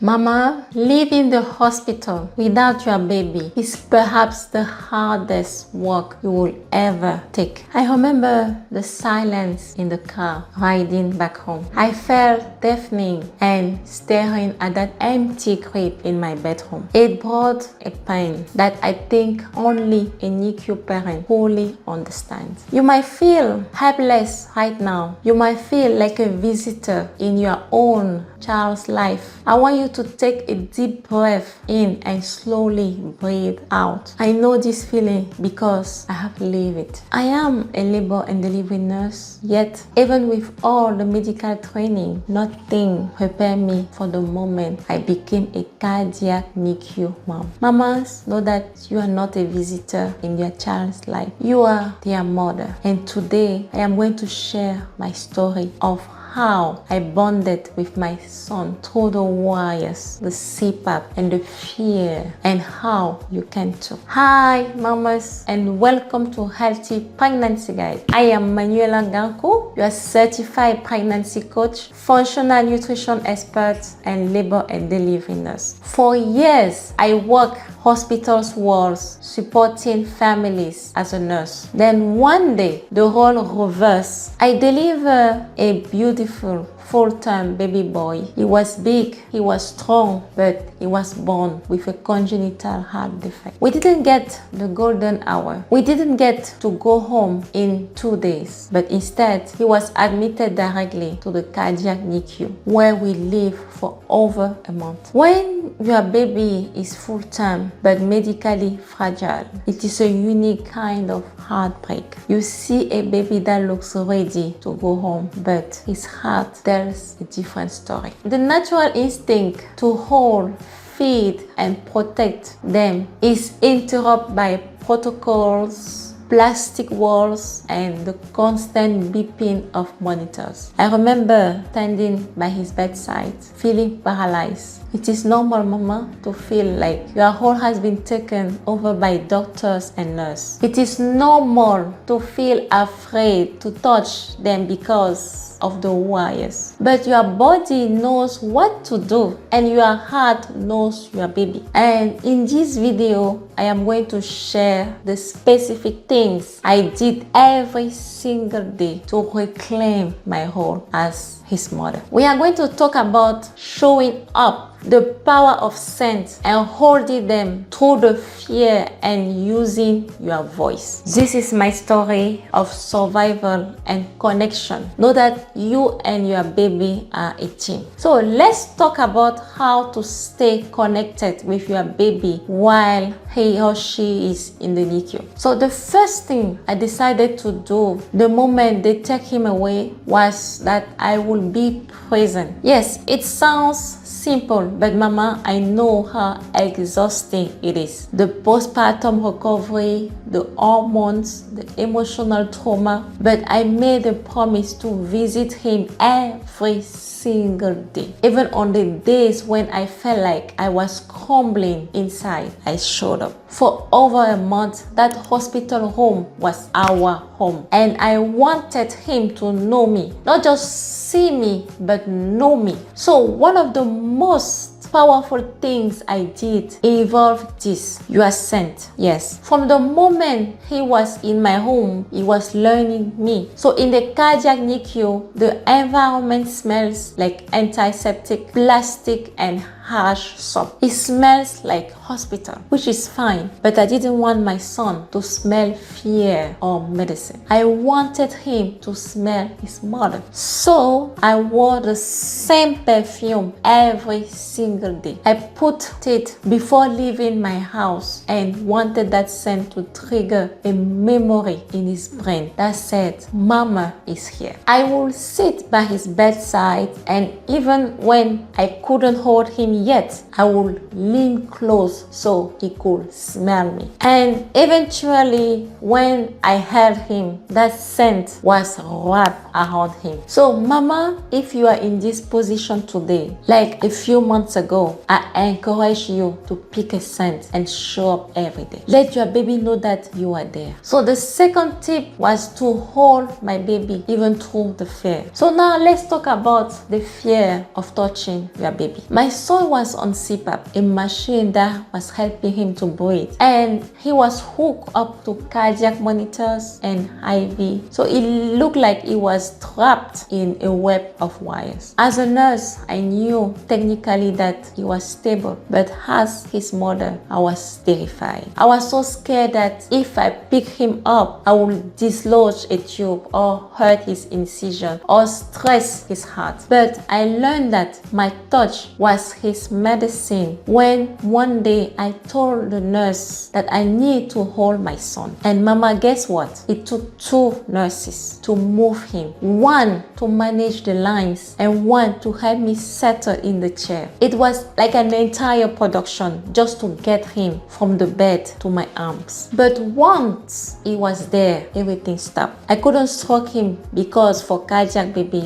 Mama, leaving the hospital without your baby is perhaps the hardest work you will ever take. I remember the silence in the car riding back home. I felt deafening and staring at that empty crib in my bedroom. It brought a pain that I think only a NICU parent fully understands. You might feel helpless right now. You might feel like a visitor in your own child's life. I want you to take a deep breath in and slowly breathe out. I know this feeling because I have lived it. I am a labor and delivery nurse, yet even with all the medical training, nothing prepared me for the moment I became a cardiac NICU mom. Mamas, know that you are not a visitor in their child's life. You are their mother. And today I am going to share my story of how I bonded with my son through the wires, the CPAP, and the fear, and how you can too. Hi, mamas, and welcome to Healthy Pregnancy Guide. I am Manuela Ganko, your certified pregnancy coach, functional nutrition expert, and labor and delivery nurse. For years, I worked hospitals walls supporting families as a nurse. Then one day, the role reversed. I delivered a beautiful full-term baby boy. He was big, he was strong, but he was born with a congenital heart defect. We didn't get the golden hour. We didn't get to go home in 2 days, but instead he was admitted directly to the cardiac NICU, where we lived for over a month. When your baby is full-term but medically fragile, it is a unique kind of heartbreak. You see a baby that looks ready to go home, but his heart tells a different story. The natural instinct to hold, feed, and protect them is interrupted by protocols, plastic walls, and the constant beeping of monitors. I remember standing by his bedside, feeling paralyzed. It is normal, mama, to feel like your whole has been taken over by doctors and nurses. It is normal to feel afraid to touch them because of the wires. But your body knows what to do and your heart knows your baby. And in this video, I am going to share the specific things I did every single day to reclaim my role as his mother. We are going to talk about showing up, the power of scent, and holding them through the fear and using your voice. This is my story of survival and connection. Know that you and your baby are a team. So let's talk about how to stay connected with your baby while he or she is in the NICU. So the first thing I decided to do the moment they take him away was that I will be present. Yes, it sounds simple, but mama, I know how exhausting it is. The postpartum recovery, the hormones, the emotional trauma, but I made a promise to visit him every single day. Even on the days when I felt like I was crumbling inside, I showed up. For over a month, that hospital home was our home. And I wanted him to know me, not just see me, but know me. So one of the most powerful things I did involved this: your scent. Yes, from the moment he was in my home, he was learning me. So in the cardiac NICU, the environment smells like antiseptic, plastic, and harsh soap. It smells like hospital, which is fine, but I didn't want my son to smell fear or medicine. I wanted him to smell his mother. So I wore the same perfume every single day. I put it before leaving my house and wanted that scent to trigger a memory in his brain that said, Mama is here. I would sit by his bedside, and even when I couldn't hold him yet, I would lean close so he could smell me. And eventually, when I held him, that scent was wrapped around him. So mama, if you are in this position today, like a few months ago, I encourage you to pick a scent and show up every day. Let your baby know that you are there. So the second tip was to hold my baby even through the fear. So now let's talk about the fear of touching your baby. My son was on CPAP, a machine that was helping him to breathe, and he was hooked up to cardiac monitors and IV. So it looked like he was trapped in a web of wires. As a nurse, I knew technically that he was stable, but as his mother, I was terrified. I was so scared that if I picked him up, I would dislodge a tube or hurt his incision or stress his heart. But I learned that my touch was his medicine when one day I told the nurse that I need to hold my son. And mama, guess what? It took 2 nurses to move him. One to manage the lines and one to help me settle in the chair. It was like an entire production just to get him from the bed to my arms. But once he was there, everything stopped. I couldn't stroke him because for cardiac baby,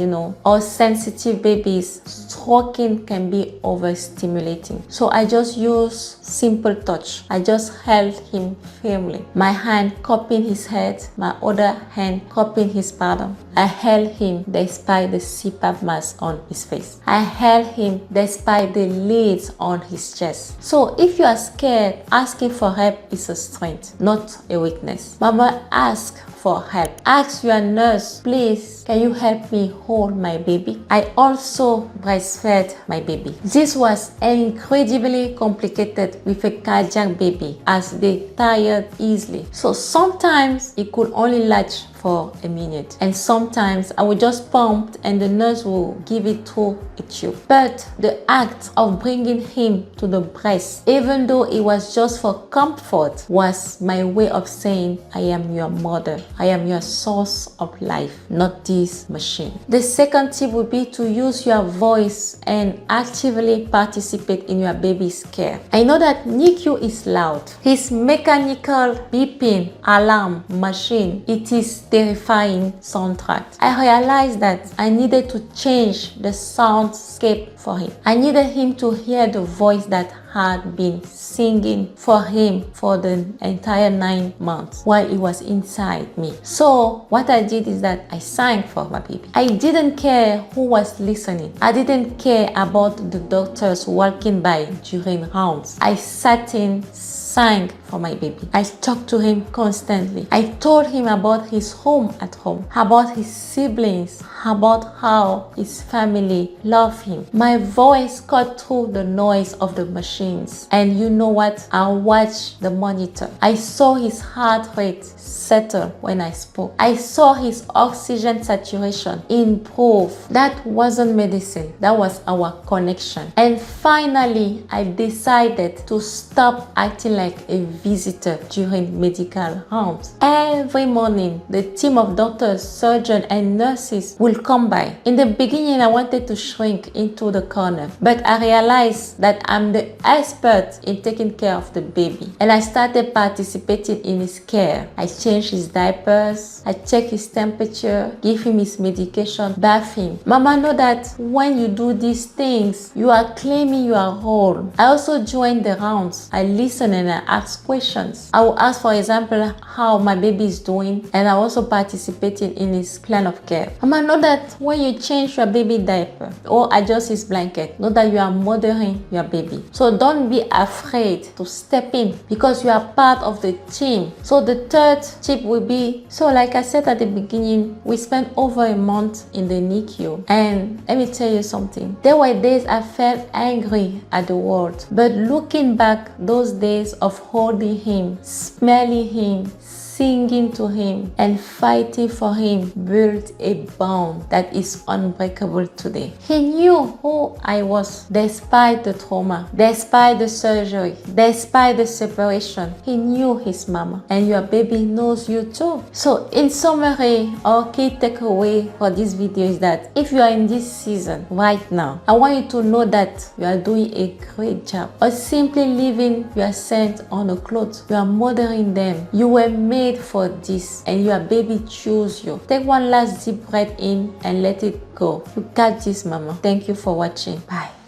or sensitive babies, stroking can be overstimulating. So I just used simple touch. I just held him firmly. My hand cupping his head, my other hand cupping his bottom. I held him despite the CPAP mask on his face. I held him despite the leads on his chest. So if you are scared, asking for help is a strength, not a weakness. Mama, ask for help. Ask your nurse, please, can you help me hold my baby? I also breastfed my baby. This was incredibly complicated with a cardiac baby as they tired easily. So sometimes it could only latch for a minute, and sometimes I would just pump and the nurse will give it through a tube. But the act of bringing him to the breast, even though it was just for comfort, was my way of saying, I am your mother. I am your source of life, not this machine. The second tip would be to use your voice and actively participate in your baby's care. I know that NICU is loud. His mechanical beeping alarm machine, it is terrifying soundtrack. I realized that I needed to change the soundscape for him. I needed him to hear the voice that had been singing for him for the entire 9 months while he was inside me. So what I did is that I sang for my baby. I didn't care who was listening. I didn't care about the doctors walking by during rounds. I sat in, sang for my baby. I talked to him constantly. I told him about his home at home, about his siblings, about how his family loved him. My voice cut through the noise of the machines. And you know what? I watched the monitor. I saw his heart rate settle when I spoke. I saw his oxygen saturation improve. That wasn't medicine. That was our connection. And finally, I decided to stop acting like a visitor during medical rounds. Every morning, the team of doctors, surgeons, and nurses will come by. In the beginning, I wanted to shrink into the corner, but I realized that I'm the expert in taking care of the baby. And I started participating in his care. I changed his diapers, I checked his temperature, give him his medication, bath him. Mama, know that when you do these things, you are claiming your role. I also joined the rounds. I listen and I ask questions. I will ask, for example, how my baby is doing, and I also participated in his plan of care. Mama, know that when you change your baby diaper or adjust his blanket, know that you are mothering your baby. So don't be afraid to step in because you are part of the team. So the third tip will be, so like I said at the beginning, we spent over a month in the NICU, and let me tell you something. There were days I felt angry at the world, but looking back, those days of holding him, smelling him, singing to him, and fighting for him built a bond that is unbreakable today. He knew who I was despite the trauma, despite the surgery, despite the separation. He knew his mama, and your baby knows you too. So in summary, our key takeaway for this video is that if you are in this season right now, I want you to know that you are doing a great job. Or simply leaving your scent on a clothes, you are mothering them. You were made for this, and your baby chose you. Take one last deep breath in and let it go. You got this, mama. Thank you for watching. Bye.